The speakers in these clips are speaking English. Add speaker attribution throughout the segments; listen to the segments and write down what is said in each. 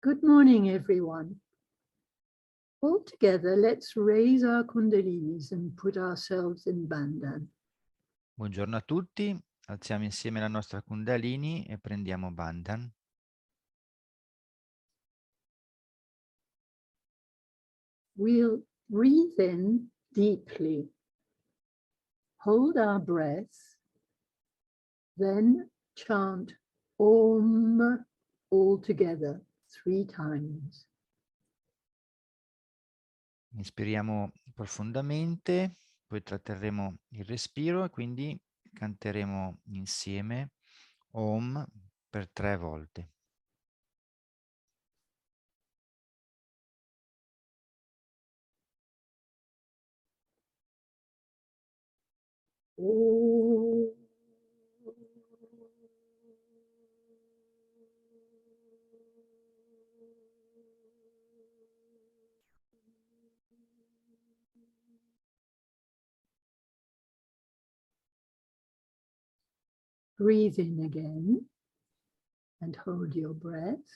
Speaker 1: Good morning, everyone. All together, let's raise our kundalinis and put ourselves in bandhan.
Speaker 2: Buongiorno a tutti, alziamo insieme la nostra Kundalini e prendiamo Bandhan.
Speaker 1: We'll breathe in deeply, hold our breath, then chant Om all together 3 times.
Speaker 2: Inspiriamo profondamente, poi tratterremo il respiro e quindi canteremo insieme Om per 3 volte.
Speaker 1: Om. Breathe in again and hold your breath.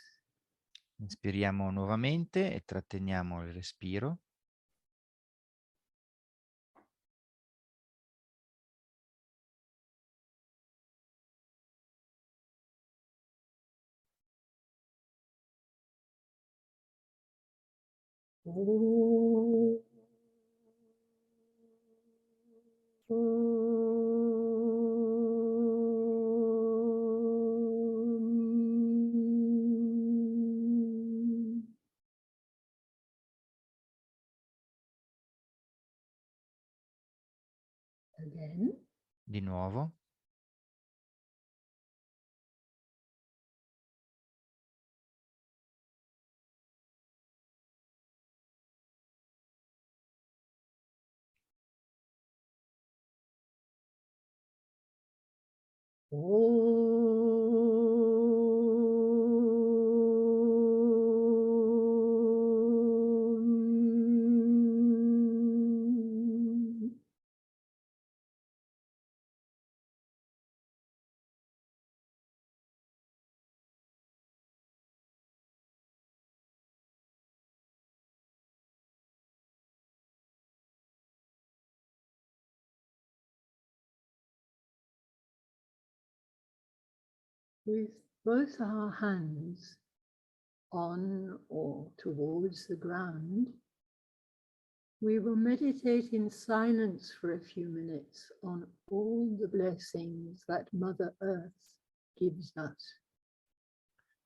Speaker 2: Inspiriamo nuovamente e tratteniamo il respiro.
Speaker 1: Again.
Speaker 2: Di nuovo.
Speaker 1: Om. With both our hands on or towards the ground, we will meditate in silence for a few minutes on all the blessings that Mother Earth gives us.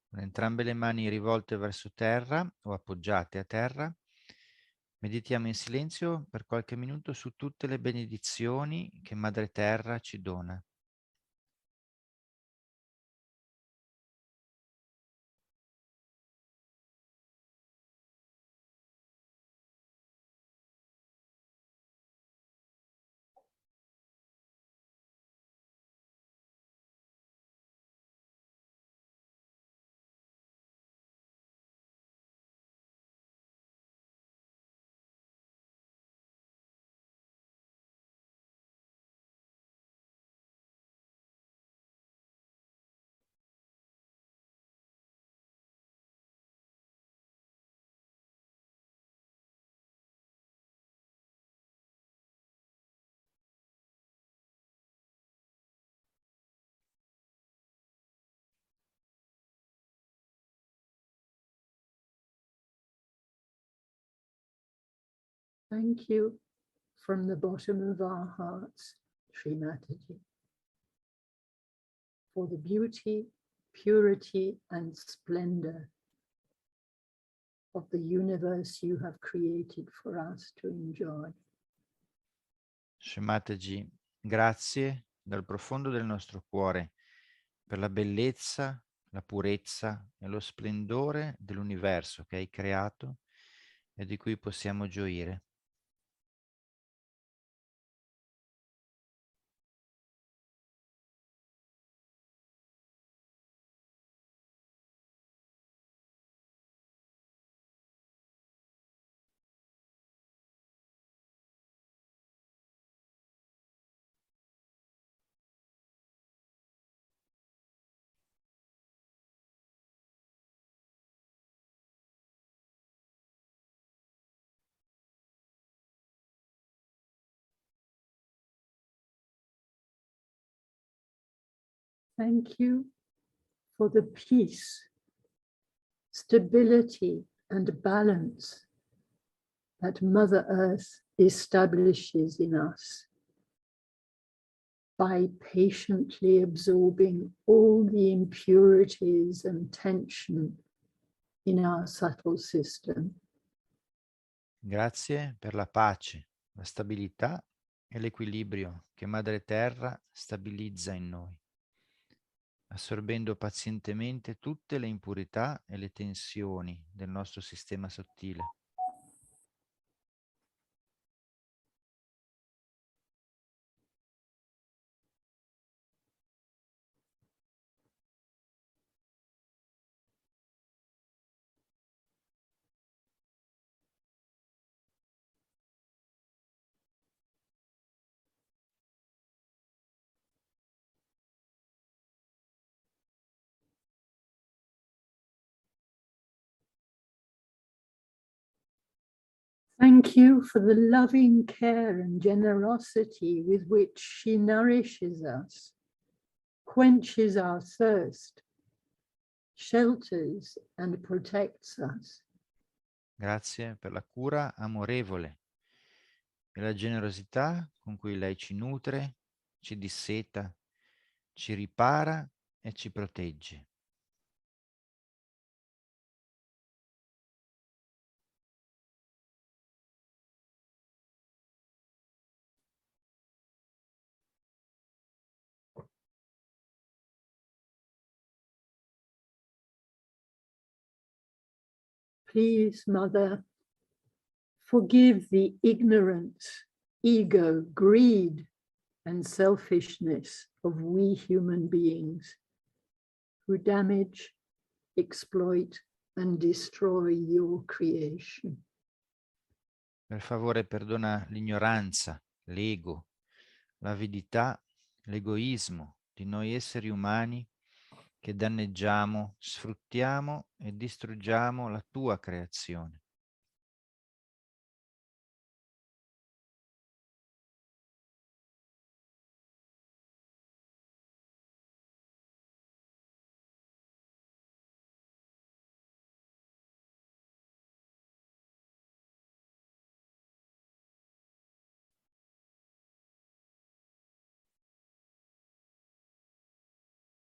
Speaker 2: Con entrambe le mani rivolte verso terra o appoggiate a terra, meditiamo in silenzio per qualche minuto su tutte le benedizioni che Madre Terra ci dona.
Speaker 1: Thank you from the bottom of our hearts, Sri Mataji, for the beauty, purity, and splendor of the universe you have created for us to enjoy.
Speaker 2: Shemataji, grazie dal profondo del nostro cuore per la bellezza, la purezza e lo splendore dell'universo che hai creato e di cui possiamo gioire.
Speaker 1: Thank you for the peace, stability, and balance that Mother Earth establishes in us by patiently absorbing all the impurities and tension in our subtle system.
Speaker 2: Grazie per la pace, la stabilità e l'equilibrio che Madre Terra stabilizza in noi, assorbendo pazientemente tutte le impurità e le tensioni del nostro sistema sottile.
Speaker 1: Thank you for the loving care and generosity with which she nourishes us, quenches our thirst, shelters and protects us.
Speaker 2: Grazie per la cura amorevole e la generosità con cui lei ci nutre, ci disseta, ci ripara e ci protegge.
Speaker 1: Please, Mother, forgive the ignorance, ego, greed, and selfishness of we human beings who damage, exploit, and destroy your creation.
Speaker 2: Per favore, perdona l'ignoranza, l'ego, l'avidità, l'egoismo di noi esseri umani che danneggiamo, sfruttiamo e distruggiamo la tua creazione.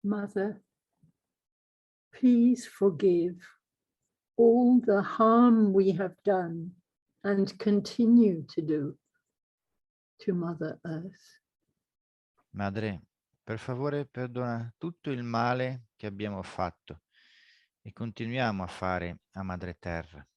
Speaker 1: Mother, please forgive all the harm we have done and continue to do to Mother Earth.
Speaker 2: Madre, per favore perdona tutto il male che abbiamo fatto e continuiamo a fare a Madre Terra.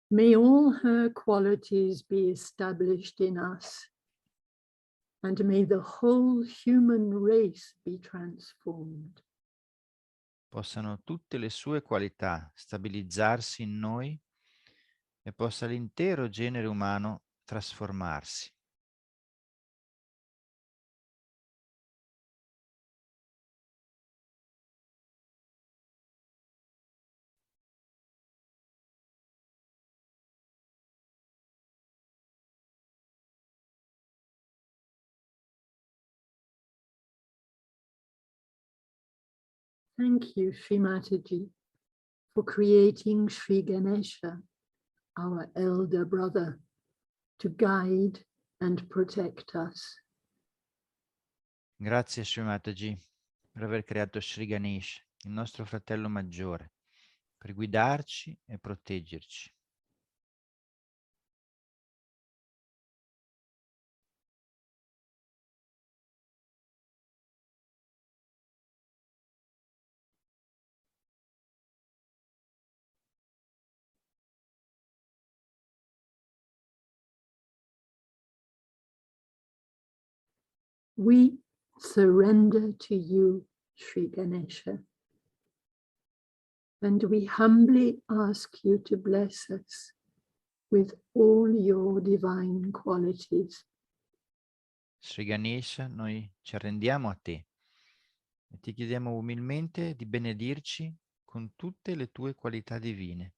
Speaker 1: May all her qualities be established in us, and may the whole human race be transformed.
Speaker 2: Possano tutte le sue qualità stabilizzarsi in noi e possa l'intero genere umano trasformarsi.
Speaker 1: Thank you, Sri Mataji, for creating Sri Ganesha, our elder brother, to guide and protect us.
Speaker 2: Grazie Sri Mataji per aver creato Sri Ganesha, il nostro fratello maggiore, per guidarci e proteggerci.
Speaker 1: We surrender to you, Sri Ganesha, and we humbly ask you to bless us with all your divine qualities.
Speaker 2: Sri Ganesha, noi ci arrendiamo a te e ti chiediamo umilmente di benedirci con tutte le tue qualità divine.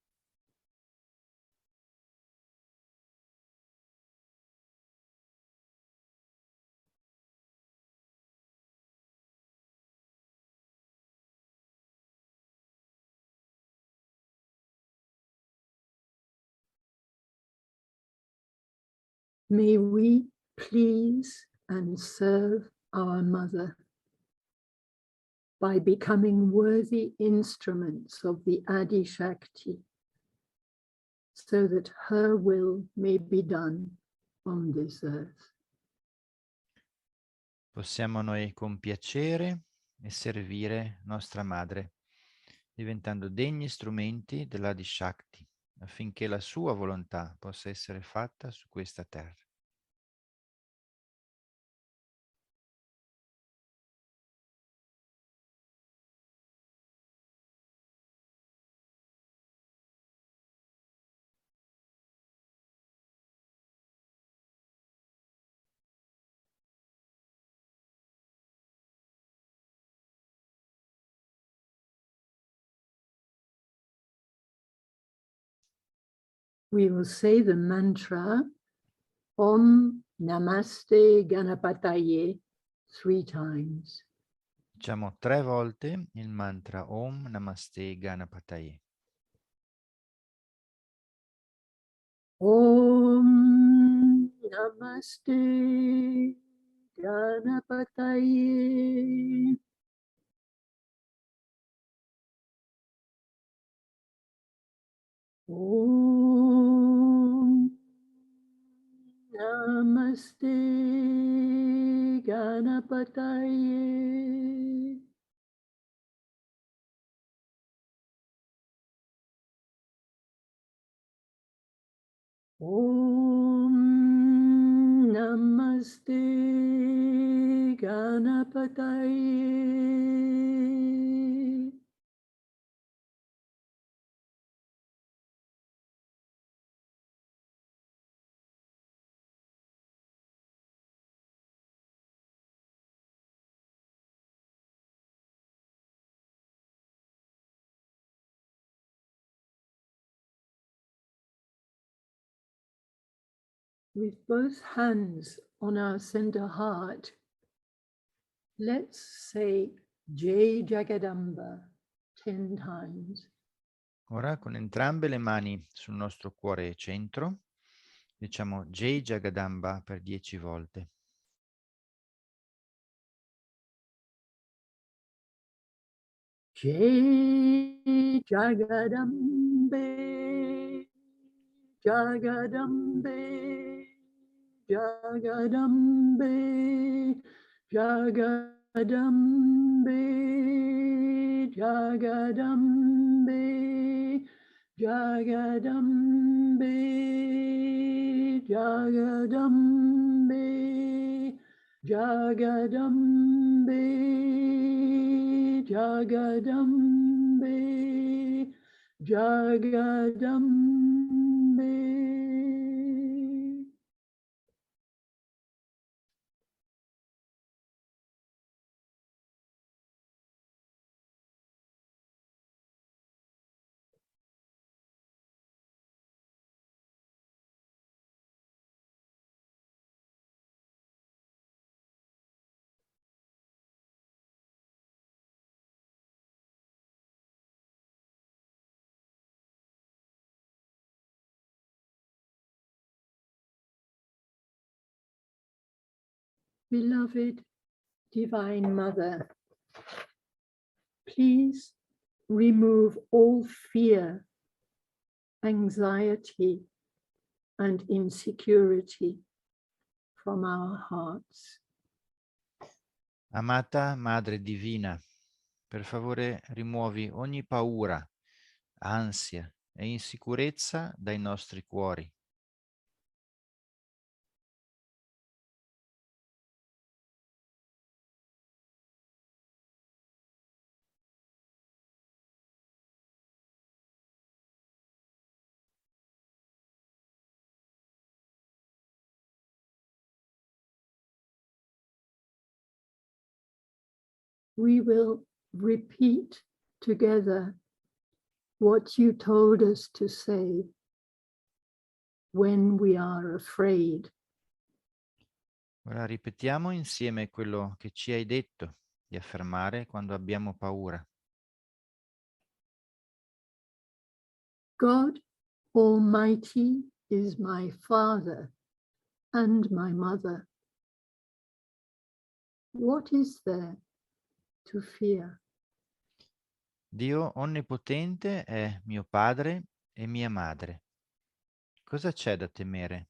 Speaker 1: May we please and serve our Mother by becoming worthy instruments of the Adi Shakti, so that her will may be done on this earth.
Speaker 2: Possiamo noi compiacere e servire nostra madre, diventando degni strumenti dell'Adi Shakti, affinché la sua volontà possa essere fatta su questa terra.
Speaker 1: We will say the mantra Om Namaste Ganapataye 3 times.
Speaker 2: Diciamo 3 volte il mantra Om Namaste Ganapataye.
Speaker 1: Om Namaste Ganapataye. Om Namaste Ganapataye. Om Namaste Ganapataye. With both hands on our center heart, let's say Jai Jagadamba 10 times.
Speaker 2: Ora con entrambe le mani sul nostro cuore centro, diciamo Jai Jagadamba per 10 volte.
Speaker 1: Jai Jagadambe, Jagadambe, Jagadambe, Jagadambe, Jagadambe, Jagadambe, Jagadambe, Jagadambe, Jagadambe, Jagadambe. Beloved Divine Mother, please remove all fear, anxiety, and insecurity from our hearts.
Speaker 2: Amata Madre Divina, per favore rimuovi ogni paura, ansia e insicurezza dai nostri cuori.
Speaker 1: we will repeat together what you told us to say when we are afraid.
Speaker 2: Ora ripetiamo insieme quello che ci hai detto di affermare quando abbiamo paura.
Speaker 1: God Almighty is my Father and my mother. What is there to fear?
Speaker 2: Dio onnipotente è mio padre e mia madre. Cosa c'è da temere?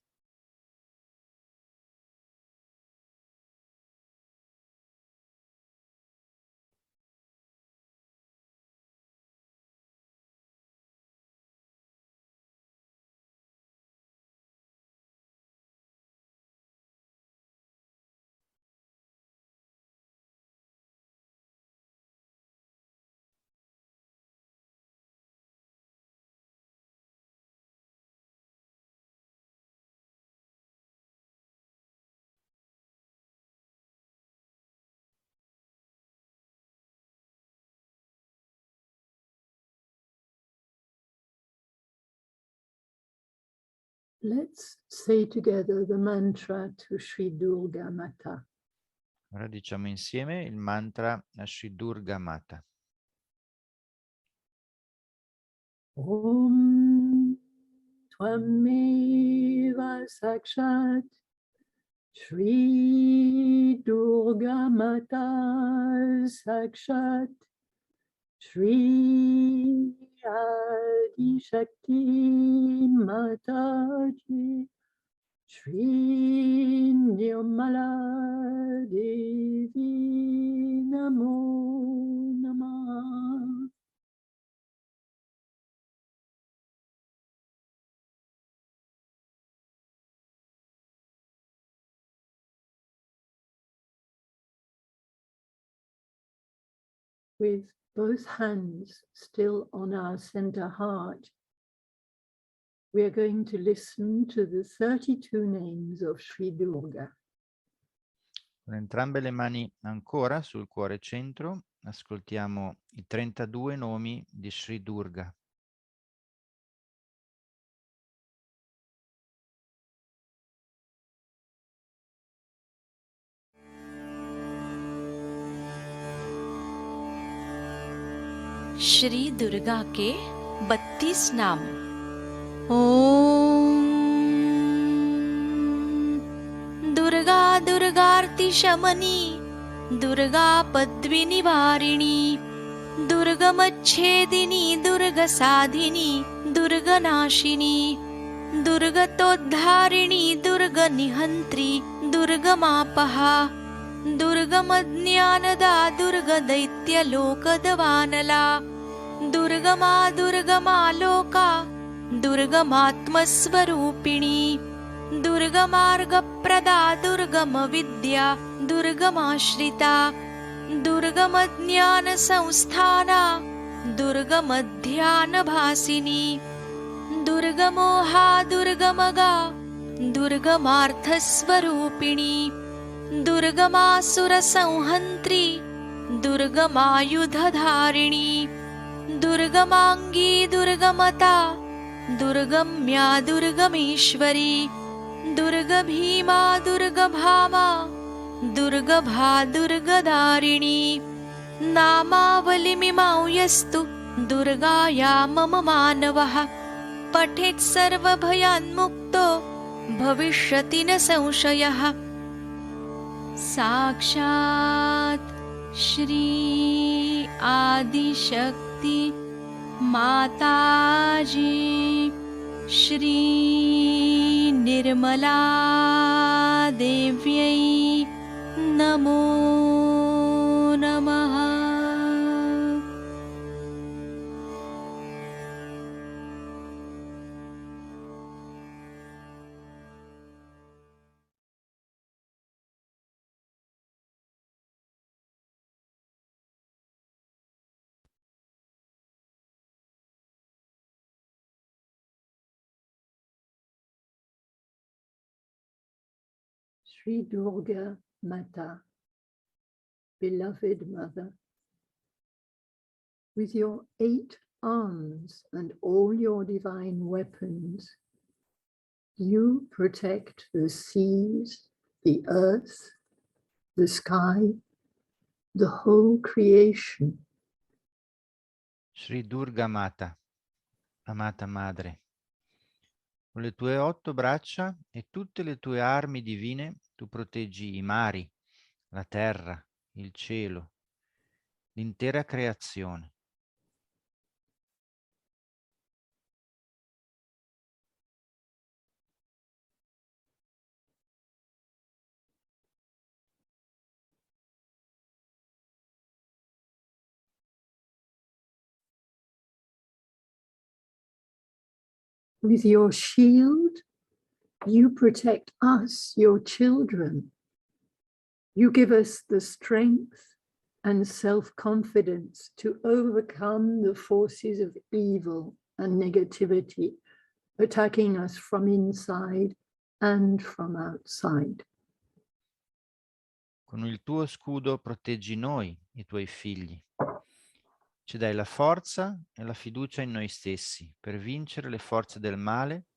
Speaker 1: Let's say together the mantra to Sri Durga Mata.
Speaker 2: Ora diciamo insieme il mantra a Sri Durga Mata.
Speaker 1: Om Tvameva Sakshat Shri Durga Mata Sakshat Shri Adi Shakti Mataji Shri Nirmala Devi Namo Namah. With both hands still on our center heart, we are going to listen to the 32 names of Sri Durga.
Speaker 2: Con entrambe le mani ancora sul cuore centro, ascoltiamo i 32 nomi di Sri Durga.
Speaker 3: Shri Durga के 32 नाम। ओम दुर्गा दुर्गार्ति शमनी, दुर्गा पद्मी निवारिणी, दुर्गमच्छेदिनी, दुर्गसाधिनी, दुर्गनाशिनी, दुर्गतोद्धारिणी, दुर्गनिहन्त्री, दुर्गमापहा, दुर्गमज्ञानदा, दुर्गदैत्यलोकदवानला, दुर्गमा दुर्गमालोका, दुर्गमात्मस्वरूपिणी, दुर्गमार्गप्रदा, दुर्गमविद्या, दुर्गमाश्रिता, दुर्गमज्ञानसंस्थाना, दुर्गमध्यानभासिनी, दुर्गमोहा, दुर्गमगा, दुर्गमार्थस्वरूपिणी, दुर्गमासुरसंहन्त्री, दुर्गमायुधधारिणी, दुर्गमाङ्गी, दुर्गमता, दुर्गम्या, दुर्गमेश्वरी, दुर्गभीमा, दुर्गभामा, दुर्गभा, दुर्गदारिणी, नामावलिमिमां यस्तु दुर्गाया मम मानवः पठेत् सर्वभयान्मुक्तो भविष्यति न संशयः। साक्षात् श्री आदिशक्ति माताजी श्री निर्मला देव्यै नमो नमः।
Speaker 1: Sri Durga Mata. beloved Mother, with your 8 arms and all your divine weapons, you protect the seas, the earth, the sky, the whole creation.
Speaker 2: Sri Durga Mata, amata madre, con le tue 8 braccia e tutte le tue armi divine, tu proteggi i mari, la terra, il cielo, l'intera creazione.
Speaker 1: With your shield, you protect us, your children. You give us the strength and self-confidence to overcome the forces of evil and negativity, attacking us from inside and from outside.
Speaker 2: Con il tuo scudo proteggi noi, i tuoi figli. Ci dai la forza e la fiducia in noi stessi per vincere le forze del male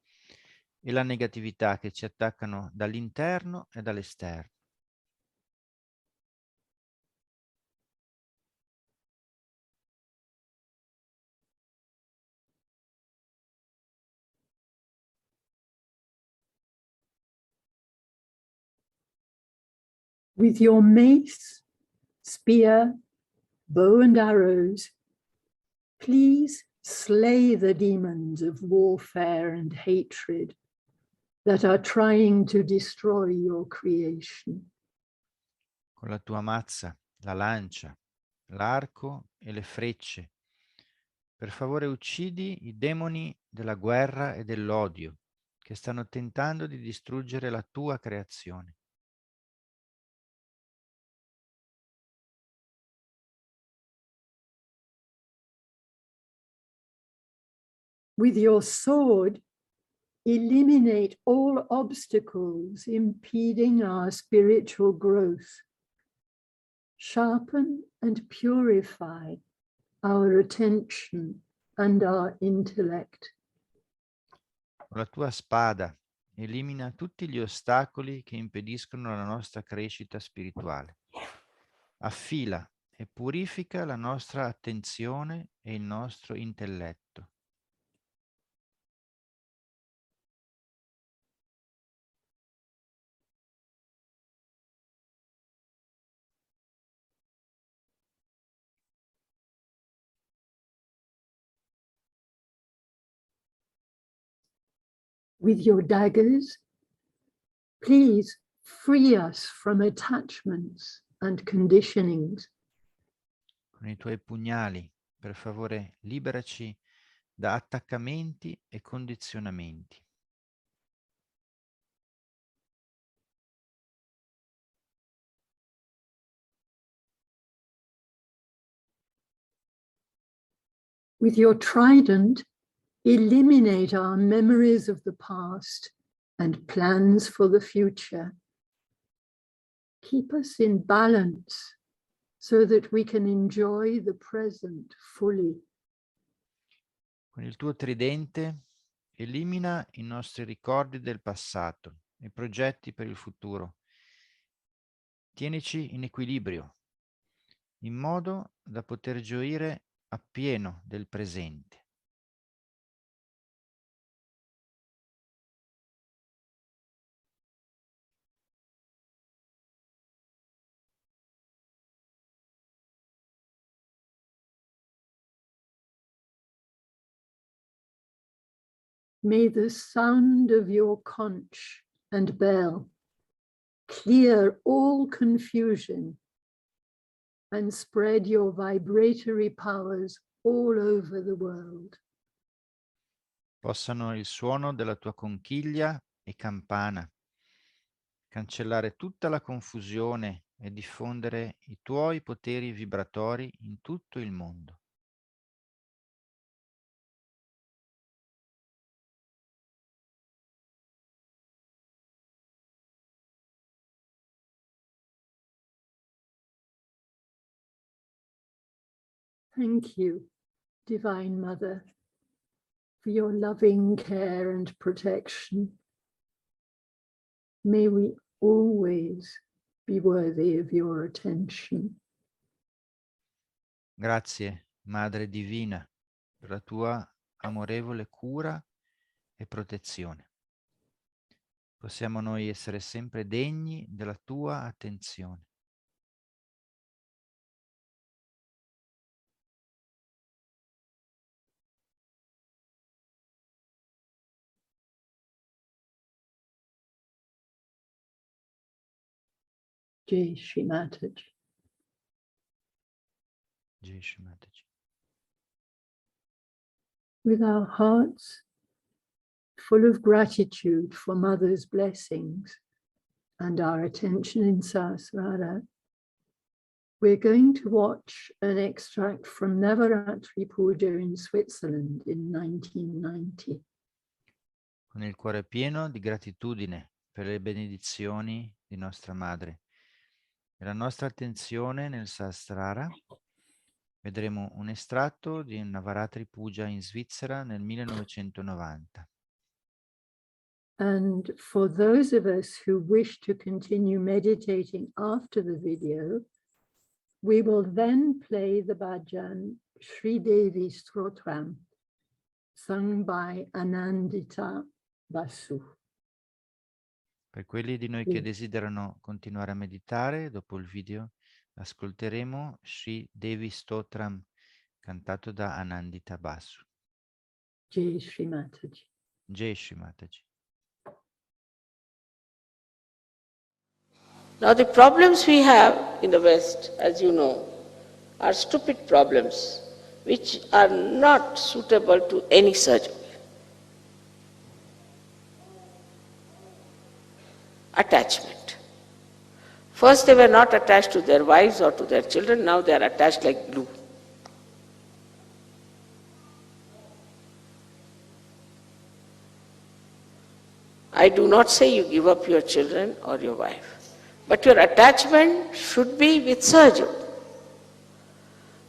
Speaker 2: e la negatività che ci attaccano dall'interno e dall'esterno.
Speaker 1: With your mace, spear, bow and arrows, please slay the demons of warfare and hatred that are trying to destroy your creation.
Speaker 2: Con la tua mazza, la lancia, l'arco e le frecce. Per favore uccidi i demoni della guerra e dell'odio che stanno tentando di distruggere la tua creazione.
Speaker 1: With your sword, eliminate all obstacles impeding our spiritual growth. Sharpen and purify our attention and our intellect.
Speaker 2: Con la tua spada elimina tutti gli ostacoli che impediscono la nostra crescita spirituale. Affila e purifica la nostra attenzione e il nostro intelletto.
Speaker 1: With your daggers, please free us from attachments and conditionings.
Speaker 2: Con i tuoi pugnali, per favore, liberaci da attaccamenti e condizionamenti.
Speaker 1: With your trident, eliminate our memories of the past and plans for the future. Keep us in balance so that we can enjoy the present fully.
Speaker 2: Con il tuo tridente, elimina i nostri ricordi del passato e progetti per il futuro. Tienici in equilibrio, in modo da poter gioire appieno del presente.
Speaker 1: May the sound of your conch and bell clear all confusion and spread your vibratory powers all over the world.
Speaker 2: Possano il suono della tua conchiglia e campana cancellare tutta la confusione e diffondere i tuoi poteri vibratori in tutto il mondo.
Speaker 1: thank you, Divine Mother, for your loving care and protection. May we always be worthy of your attention.
Speaker 2: Grazie, Madre Divina, per la tua amorevole cura e protezione. Possiamo noi essere sempre degni della tua attenzione.
Speaker 1: Jai Shri Mataji.
Speaker 2: Jai Shri Mataji.
Speaker 1: With our hearts full of gratitude for Mother's blessings and our attention in Sahasrara, we're going to watch an extract from Navaratri Puja in Switzerland in 1990.
Speaker 2: Con il cuore pieno di gratitudine per le benedizioni di nostra Madre e la nostra attenzione nel Sahasrara, vedremo un estratto di Navaratri Puja in Svizzera nel 1990.
Speaker 1: And for those of us who wish to continue meditating after the video, we will then play the bhajan Sri Devi Stotram, sung by Anandita Basu.
Speaker 2: Per quelli di noi che desiderano continuare a meditare, dopo il video ascolteremo Sri Devi Stotram cantato da Anandita Basu.
Speaker 1: Jai Shri Mataji.
Speaker 2: Jai Shri Mataji.
Speaker 4: Now the problems we have in the West, as you know, are stupid problems which are not suitable to any surgery. Attachment. First they were not attached to their wives or to their children, now they are attached like glue. I do not say you give up your children or your wife, but your attachment should be with Sahaja Yoga.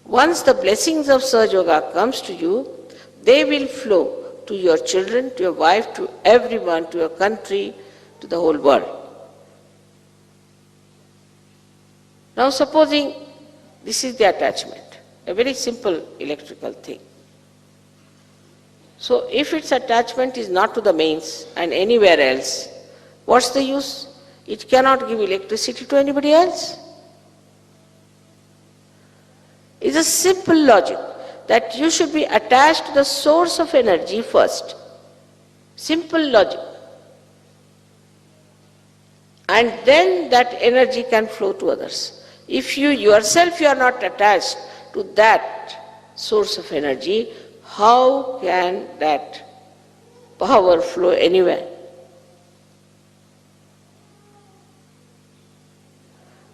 Speaker 4: Once the blessings of Sahaja Yoga comes to you, they will flow to your children, to your wife, to everyone, to your country, to the whole world. Now supposing this is the attachment, a very simple electrical thing. So if its attachment is not to the mains and anywhere else, what's the use? It cannot give electricity to anybody else. It's a simple logic that you should be attached to the source of energy first. Simple logic. And then that energy can flow to others. If you yourself you are not attached to that source of energy, how can that power flow anywhere?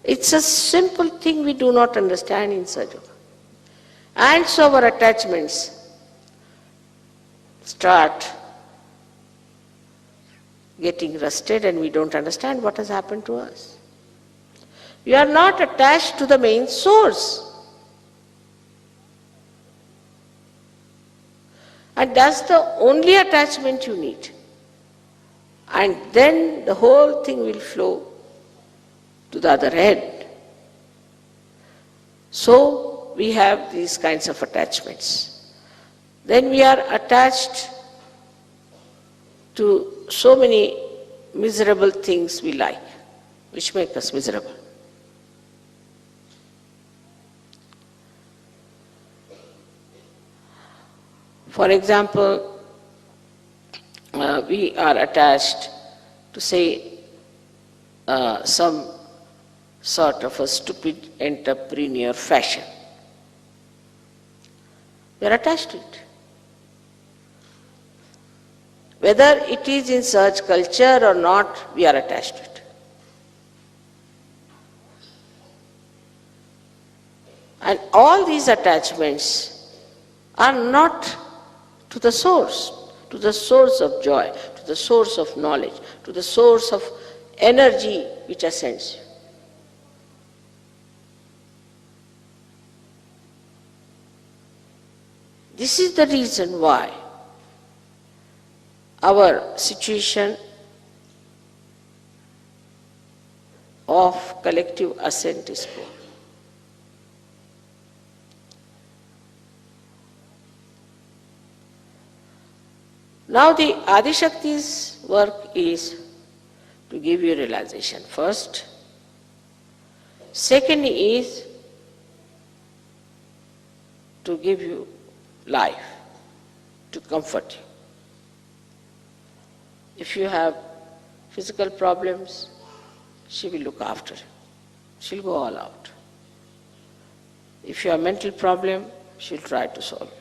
Speaker 4: It's a simple thing we do not understand in Sahaja Yoga. And so our attachments start getting rusted and we don't understand what has happened to us. We are not attached to the main source. And that's the only attachment you need. And then the whole thing will flow to the other end. So we have these kinds of attachments. Then we are attached to so many miserable things we like, which make us miserable. For example, we are attached to say some sort of a stupid entrepreneur fashion. We are attached to it. Whether it is in such culture or not, we are attached to it. And all these attachments are not to the source of joy, to the source of knowledge, to the source of energy which ascends you. This is the reason why our situation of collective ascent is poor. Now the Adishakti's work is to give you realization first. Second is to give you life, to comfort you. If you have physical problems, she will look after you. She'll go all out. If you have mental problem, she'll try to solve it.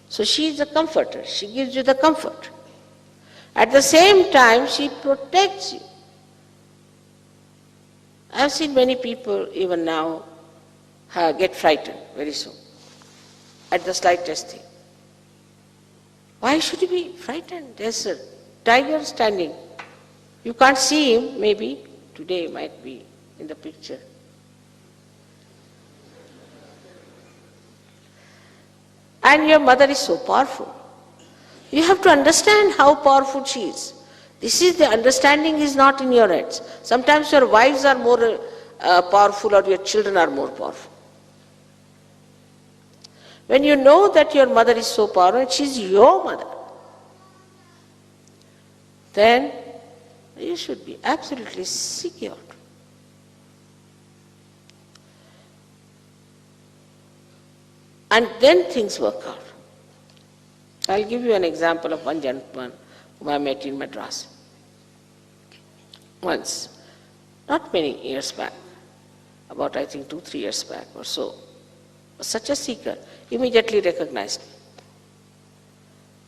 Speaker 4: So she is a comforter. She gives you the comfort. At the same time, she protects you. I have seen many people, even now, get frightened very soon at the slightest thing. Why should you be frightened? There's a tiger standing. You can't see him, maybe. Today might be in the picture. And your mother is so powerful. You have to understand how powerful she is. This is the understanding is not in your heads. Sometimes your wives are more powerful or your children are more powerful. When you know that your mother is so powerful, she is your mother, then you should be absolutely secure. And then things work out. I'll give you an example of one gentleman whom I met in Madras once, not many years back, about I think 2-3 years back or so. Such a seeker, immediately recognized me.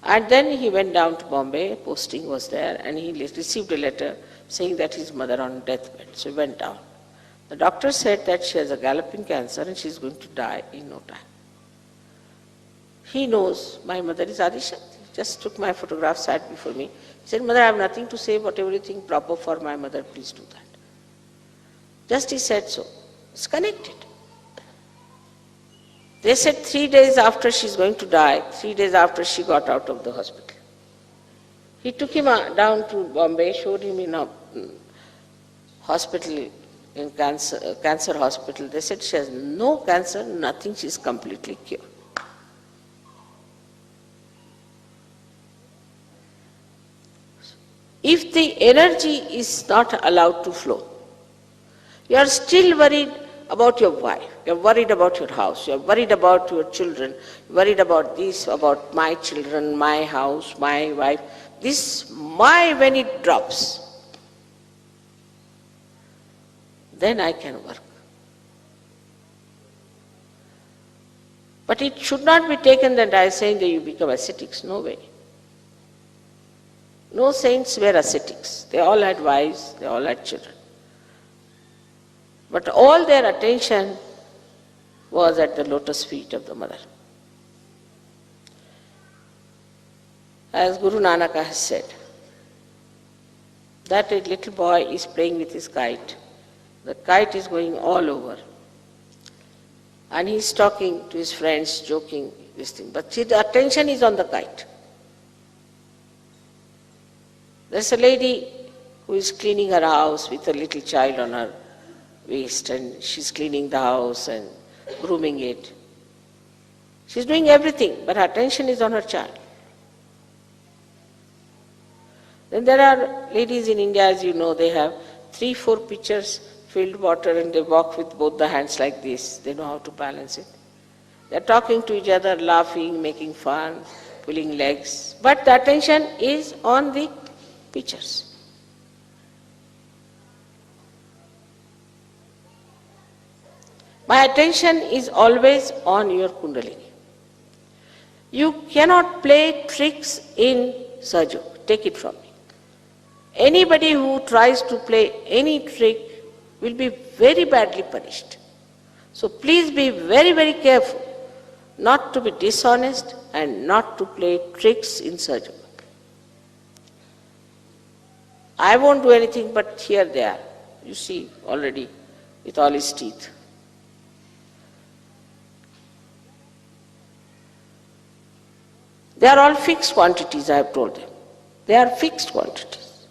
Speaker 4: And then he went down to Bombay, posting was there, and he received a letter saying that his mother on deathbed. So he went down. The doctor said that she has a galloping cancer and she is going to die in no time. He knows my mother is Adishakti. Just took my photograph, sat before me. He said, Mother, I have nothing to say, whatever you think proper for my mother, please do that. Just he said so. It's connected. They said 3 days after she's going to die, 3 days after she got out of the hospital. He took him down to Bombay, showed him in a hospital, in cancer hospital. They said she has no cancer, nothing, she's completely cured. If the energy is not allowed to flow, you are still worried about your wife, you are worried about your house, you are worried about your children, worried about this, about my children, my house, my wife. This my, when it drops, then I can work. But it should not be taken that I am saying that you become ascetics, no way. No saints were ascetics. They all had wives, they all had children. But all their attention was at the lotus feet of the mother. As Guru Nanak has said, that a little boy is playing with his kite. The kite is going all over. And he is talking to his friends, joking, this thing. But his attention is on the kite. There's a lady who is cleaning her house with a little child on her waist, and she's cleaning the house and grooming it. She's doing everything, but her attention is on her child. Then there are ladies in India, as you know, they have 3-4 pitchers filled water and they walk with both the hands like this. They know how to balance it. They're talking to each other, laughing, making fun, pulling legs. But the attention is on the pitchers. My attention is always on your Kundalini. You cannot play tricks in Sahaja. Take it from me. Anybody who tries to play any trick will be very badly punished. So please be very, very careful not to be dishonest and not to play tricks in Sahaja. I won't do anything, but here they are. You see already with all his teeth. They are all fixed quantities, I have told them. They are fixed quantities.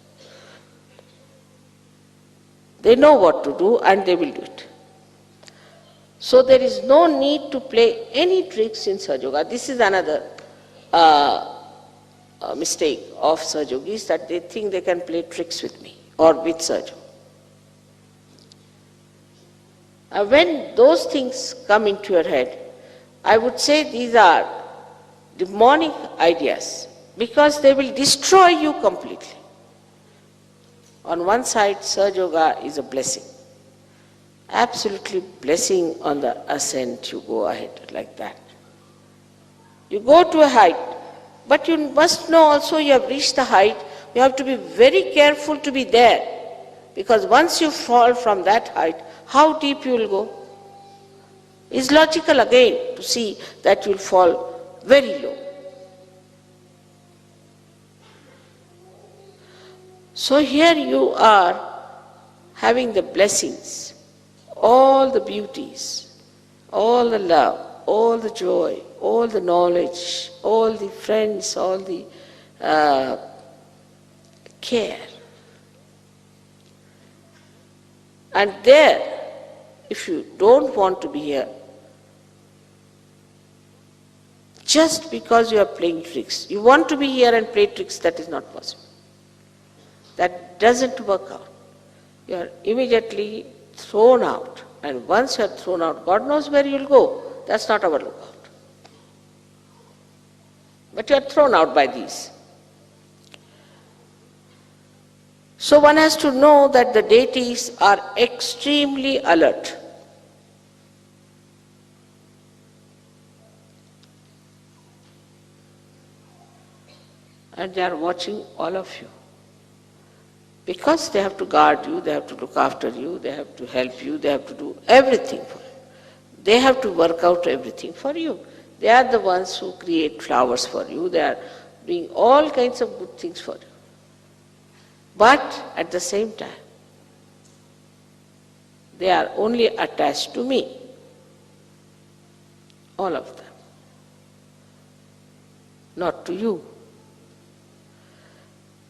Speaker 4: They know what to do and they will do it. So there is no need to play any tricks in Sahaja Yoga. This is another mistake of Sahaja Yogis, that they think they can play tricks with me or with Sahaja. When those things come into your head, I would say these are demonic ideas, because they will destroy you completely. On one side, Sahaja Yoga is a blessing. Absolutely blessing on the ascent, you go ahead like that. You go to a height, but you must know also you have reached the height, you have to be very careful to be there, because once you fall from that height, how deep you will go? It's logical again to see that you will fall very low. So here you are having the blessings, all the beauties, all the love, all the joy, all the knowledge, all the friends, all the care. And there, if you don't want to be here, just because you are playing tricks, you want to be here and play tricks, that is not possible. That doesn't work out. You are immediately thrown out. And once you are thrown out, God knows where you will go. That's not our lookout. But you are thrown out by these. So one has to know that the deities are extremely alert. And they are watching all of you. Because they have to guard you, they have to look after you, they have to help you, they have to do everything for you. They have to work out everything for you. They are the ones who create flowers for you, they are doing all kinds of good things for you. But at the same time, they are only attached to me. All of them. Not to you.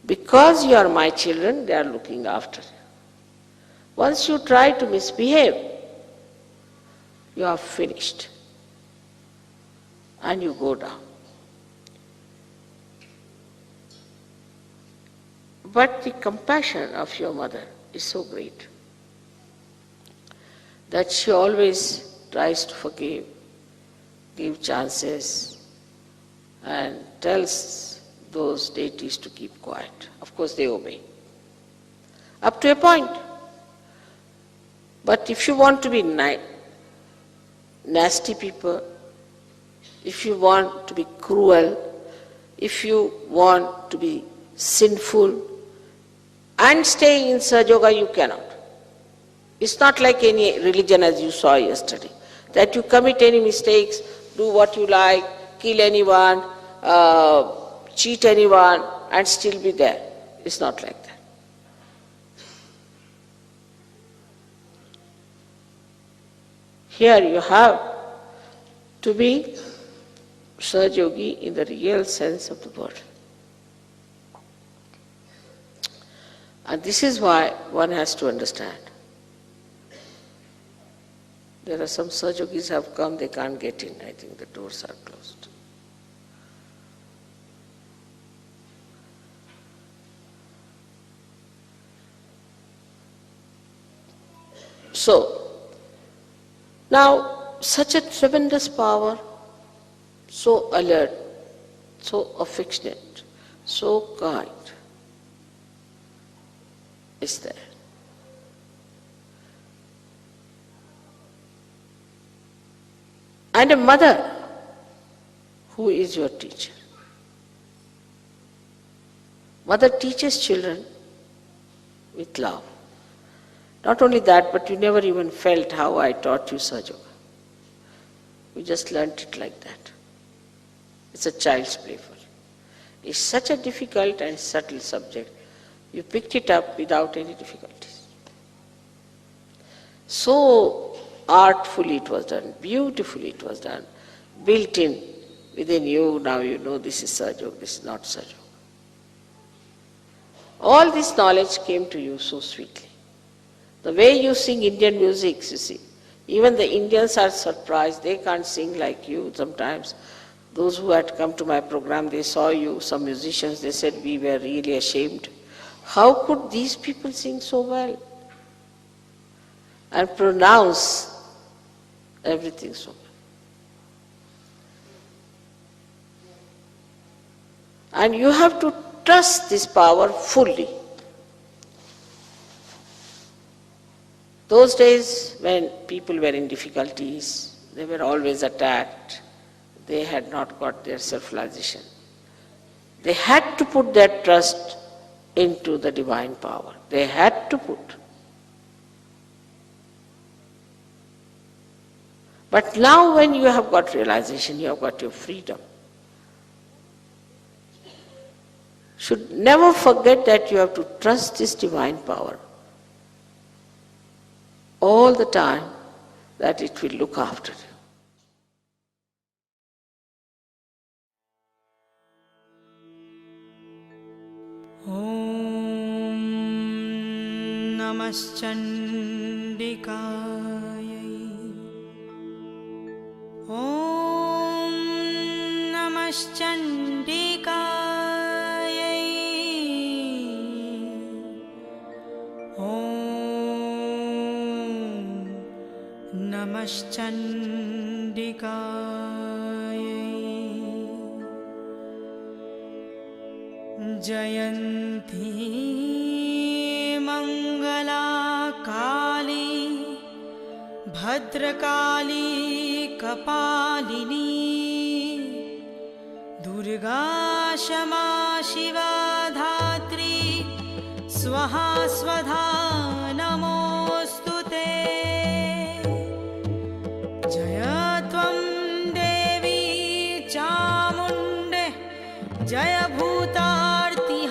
Speaker 4: Because you are my children, they are looking after you. Once you try to misbehave, you are finished. And you go down. But the compassion of your mother is so great that she always tries to forgive, give chances, and tells those deities to keep quiet. Of course they obey. Up to a point. But if you want to be nasty people, if you want to be cruel, if you want to be sinful, and stay in Sahaja Yoga, you cannot. It's not like any religion as you saw yesterday, that you commit any mistakes, do what you like, kill anyone, cheat anyone, and still be there. It's not like that. Here you have to be Sahaja Yogi in the real sense of the word. And this is why one has to understand. There are some Sahaja Yogis have come, they can't get in. I think the doors are closed. So, now such a tremendous power, so alert, so affectionate, so kind, is there. And a mother who is your teacher. Mother teaches children with love. Not only that, but you never even felt how I taught you Sahaja Yoga. You just learnt it like that. It's a child's play for you. It's such a difficult and subtle subject. You picked it up without any difficulties. So artfully it was done, beautifully it was done, built in Within you, now you know this is Sahaja Yoga, this is not Sahaja Yoga. All this knowledge came to you so sweetly. The way you sing Indian music, you see, even the Indians are surprised. They can't sing like you sometimes. Those who had come to my program, they saw you, some musicians, they said, we were really ashamed. How could these people sing so well and pronounce everything so well? And you have to trust this power fully. Those days when people were in difficulties, they were always attacked, they had not got their self-realization. They had to put their trust into the divine power. They had to put. But now when you have got realization, you have got your freedom. Should never forget that you have to trust this divine power all the time, that it will look after you.
Speaker 3: ॐ नमश्चण्डिकायै ॐ नमश्चण्डिकायै ॐ नमश्चण्डिकायै जयन्ती मङ्गला काली भद्रकाली कपालिनी दुर्गा क्षमा शिवा धात्री स्वाहा स्वधा नमोऽस्तु ते जय त्वं देवी चामुण्डे जय भूतार्तिहारिणी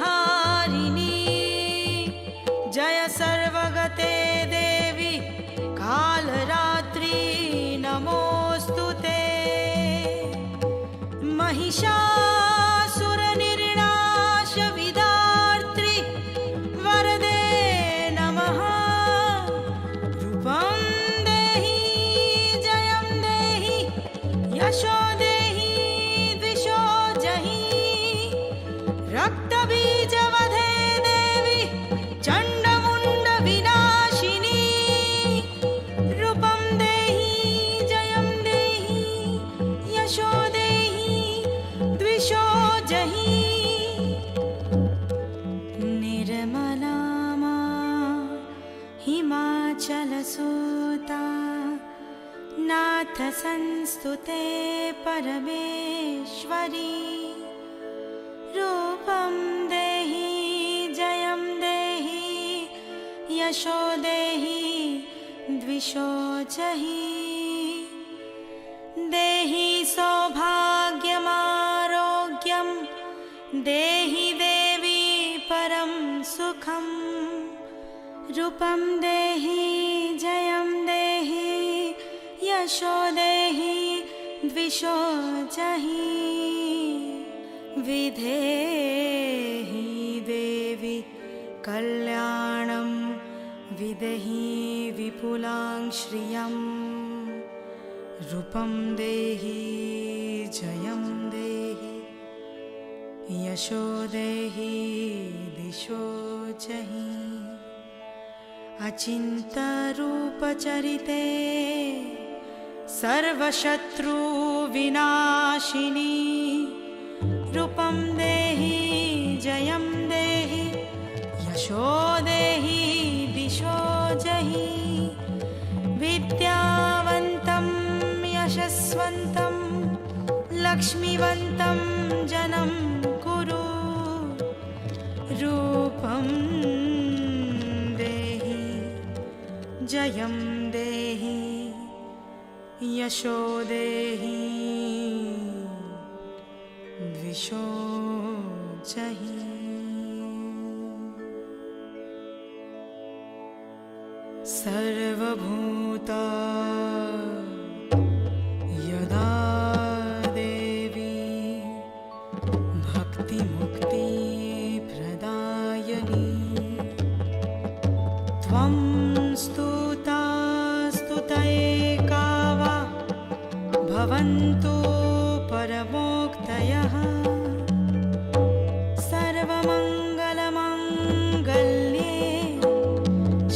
Speaker 3: जय सर्वगते देवी कालरात्रि नमोऽस्तु ते महिषासुरनिर्नाश विदार्त्री वरदे नमः रूपं देहि जयं देहि यशो देहि द्विषो जहि रक्तबीजवधे देवी चण्डमुण्ड विनाशिनी रूपं देहि जयं देहि यशो देहि द्विषो जहि निर्मला मां हिमाचलसूता नाथ संस्तुते परमेश्वरी रूपं देहि जयं देहि यशो देहि द्विषो जहि देहि सौभाग्यमारोग्यं देहि देवी परं सुखं रूपं देहि जयं देहि यशो देहि द्विषो जहि विधेहि देवी कल्याणं विदेहि विपुलां श्रियं रूपं देहि जयं देहि यशो देहि दिशो जहि अचिन्तरूपचरिते सर्वशत्रुविनाशिनी रूपं देहि जयं देहि यशो देहि दिशो जहि विद्यावन्तं यशस्वन्तं लक्ष्मीवन्तं जनं कुरु रूपं देहि जयं देहि यशो देहि द्विषो जहि सर्वभूता यदा देवी भवन्तु परमोक्तयः सर्वमङ्गलमङ्गल्ये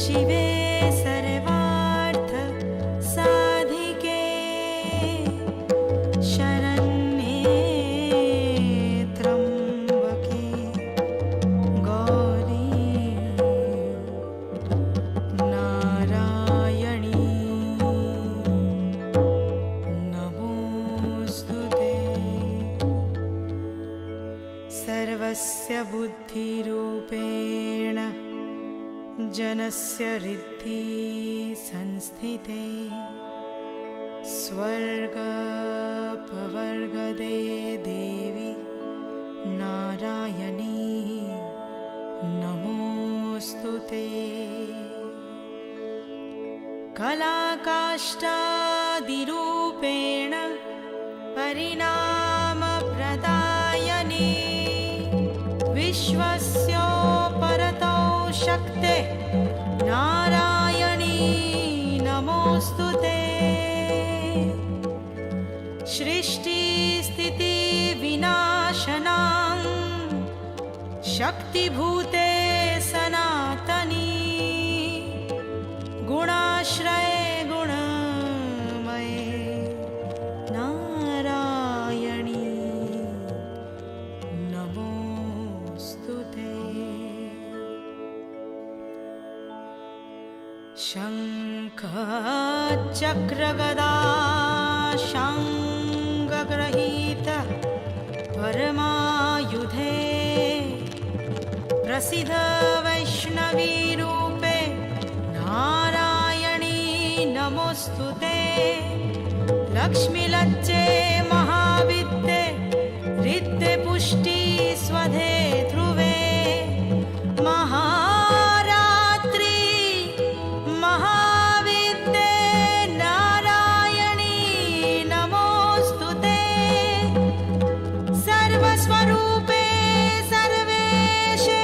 Speaker 3: शिवे सर्वार्थ साधिके शरण्ये त्र्यम्बके गौरी नारायणी नमोऽस्तुते। सर्वस्य बुद्धिरूपेण जनस्य हृदि संस्थिते स्वर्गपवर्गदे देवी नारायणी नमोऽस्तुते। कलाकाष्ठादिरूपेण परिणामप्रदायिनी विश्वस्योपरतो शक्ते नारायणी नमोऽस्तुते। सृष्टिस्थितिविनाशनां शक्तिभूते सनातनी गुणाश्रये गुणमये नारायणी नमोऽस्तुते। शङ्खचक्रगदा शाङ्गग्रहीत परमायुधे प्रसिद्ध वैष्णवीरूपे नारायणी नमोऽस्तुते। लक्ष्मीलज्जे महाविद्ये रिद्ये पुष्टि स्वधे ध्रुवे महारात्रि महाविद्ये नारायणी नमोऽस्तुते। सर्वस्वरूपे सर्वेशे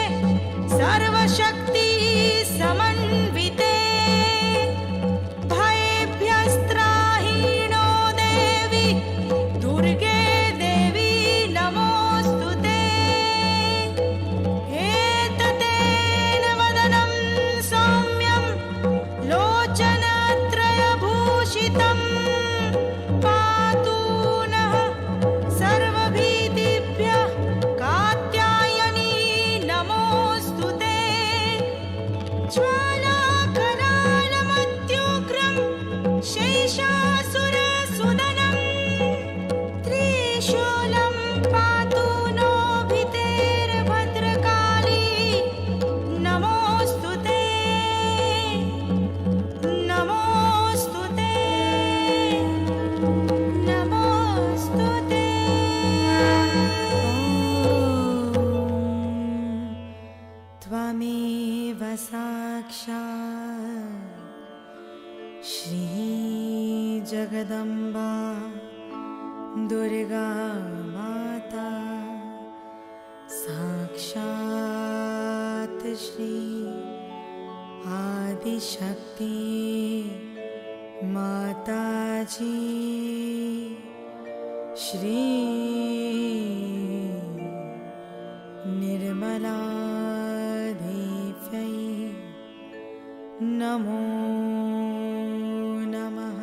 Speaker 3: सर्वशक्ति समन्विते भयेभ्यस्त्राहीनो देवी दुर्गे देवी नमोऽस्तुते। एततेन वदनं सौम्यं लोचनत्रयभूषितं पातु नः सर्वभीतिभ्यः कात्यायनी नमोऽस्तुते। ज्वालाकरालमत्युग्रं शेषासुरसुदनं त्रिशूलं पातु नो भितेर्भद्रकाली नमोऽस्तुते नमोऽस्तुते नमोऽस्तुते। त्वमेव साक्षात् श्रीजगदम्बा दुर्गा माता साक्षात् श्री आदिशक्ति माताजी श्री निर्मला देव्यै नमो नमः।